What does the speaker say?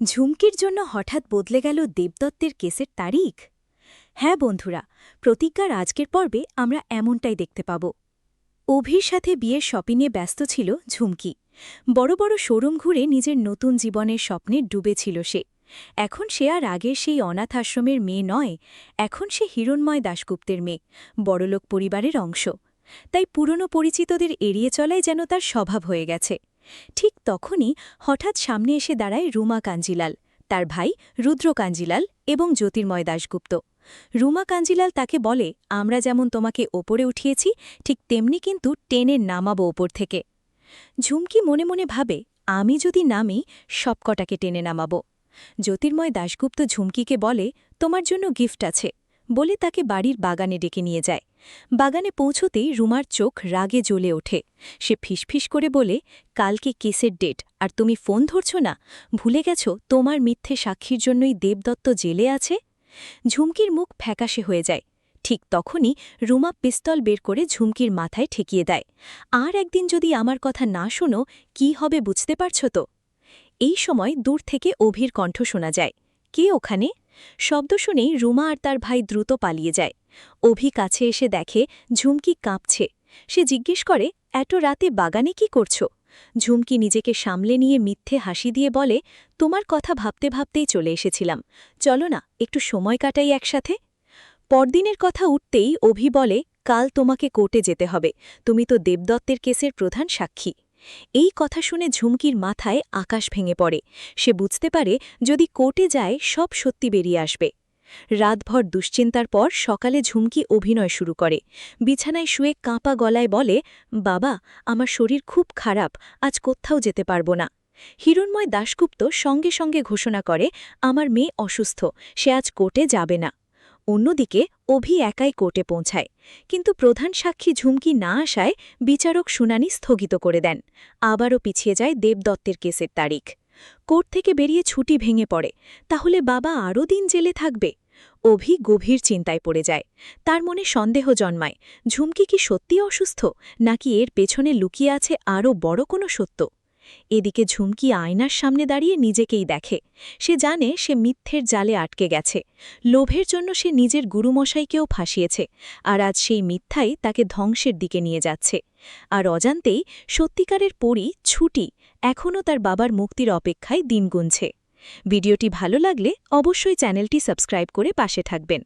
ঝুমকির জন্য হঠাৎ বদলে গেল দেবদত্তের কেসের তারিখ। হ্যাঁ বন্ধুরা, প্রতিজ্ঞার আজকের পর্বে আমরা এমনটাই দেখতে পাব। অভির সাথে বিয়ের শপিংয়ে ব্যস্ত ছিল ঝুমকি। বড় বড় শোরুম ঘুরে নিজের নতুন জীবনের স্বপ্নে ডুবেছিল সে। এখন সে আর আগের সেই অনাথ আশ্রমের মেয়ে নয়, এখন সে হিরণময় দাশগুপ্তের মেয়ে, বড়লোক পরিবারের অংশ। তাই পুরনো পরিচিতদের এড়িয়ে চলাই যেন তার স্বভাব হয়ে গেছে। ঠিক তখনই হঠাৎ সামনে এসে দাঁড়ায় রুমা কাঞ্জিলাল, তার ভাই রুদ্র কাঞ্জিলাল এবং জ্যোতির্ময় দাশগুপ্ত। রুমা কাঞ্জিলাল তাকে বলে, আমরা যেমন তোমাকে ওপরে উঠিয়েছি, ঠিক তেমনি কিন্তু টেনে নামাবো ওপর থেকে। ঝুমকি মনে মনে ভাবে, আমি যদি নামি সবকটাকে টেনে নামাবো। জ্যোতির্ময় দাশগুপ্ত ঝুমকিকে বলে, তোমার জন্য গিফট আছে, বলে তাকে বাড়ির বাগানে ডেকে নিয়ে যায়। বাগানে পৌঁছতেই রুমার চোখ রাগে জ্বলে ওঠে। সে ফিসফিস করে বলে, কালকে কেসের ডেট, আর তুমি ফোন ধরছ না? ভুলে গেছ তোমার মিথ্যে সাক্ষীর জন্যই দেবদত্ত জেলে আছে? ঝুমকির মুখ ফ্যাকাশে হয়ে যায়। ঠিক তখনই রুমা পিস্তল বের করে ঝুমকির মাথায় ঠেকিয়ে দেয়। আর একদিন যদি আমার কথা না শোনো, কি হবে বুঝতে পারছ তো? এই সময় দূর থেকে অভির কণ্ঠ শোনা যায়, কে ওখানে? শব্দ শুনেই রুমা আর তার ভাই দ্রুত পালিয়ে যায়। অভি কাছে এসে দেখে ঝুমকি কাঁপছে। সে জিজ্ঞেস করে, এত রাতে বাগানে কি করছ? ঝুমকি নিজেকে সামলে নিয়ে মিথ্যে হাসি দিয়ে বলে, তোমার কথা ভাবতে ভাবতেই চলে এসেছিলাম, চলো না একটু সময় কাটাই একসাথে। পরদিনের কথা উঠতেই অভি বলে, কাল তোমাকে কোর্টে যেতে হবে, তুমি তো দেবদত্তের কেসের প্রধান সাক্ষী। এই কথা শুনে ঝুমকির মাথায় আকাশ ভেঙে পড়ে। সে বুঝতে পারে, যদি কোর্টে যায় সব সত্যি বেরিয়ে আসবে। রাতভর দুশ্চিন্তার পর সকালে ঝুমকি অভিনয় শুরু করে। বিছানায় শুয়ে কাঁপা গলায় বলে, বাবা, আমার শরীর খুব খারাপ, আজ কোথাও যেতে পারবো না। হিরণময় দাশগুপ্ত সঙ্গে সঙ্গে ঘোষণা করে, আমার মেয়ে অসুস্থ, সে আজ কোর্টে যাবে না। অন্যদিকে অভি একাই কোর্টে পৌঁছায়, কিন্তু প্রধান সাক্ষী ঝুমকি না আসায় বিচারক শুনানি স্থগিত করে দেন। আবারও পিছিয়ে যায় দেবদত্তের কেসের তারিখ। কোর্ট থেকে বেরিয়ে ছুটি ভেঙে পড়ে, তাহলে বাবা আরও দিন জেলে থাকবে? অভি গভীর চিন্তায় পড়ে যায়। তার মনে সন্দেহ জন্মায়, ঝুমকি কি সত্যি অসুস্থ, নাকি এর পেছনে লুকিয়ে আছে আরও বড় কোনো সত্য? এদিকে ঝুমকি আয়নার সামনে দাঁড়িয়ে নিজেকেই দেখে। সে জানে সে মিথ্যের জালে আটকে গেছে। লোভের জন্য সে নিজের গুরুমশাইকেও ফাঁসিয়েছে, আর আজ সেই মিথ্যাই তাকে ধ্বংসের দিকে নিয়ে যাচ্ছে। আর অজান্তেই সত্যিকারের পরী ছুটি এখনও তার বাবার মুক্তির অপেক্ষায় দিন গুনছে। ভিডিওটি ভালো লাগলে অবশ্যই চ্যানেলটি সাবস্ক্রাইব করে পাশে থাকবেন।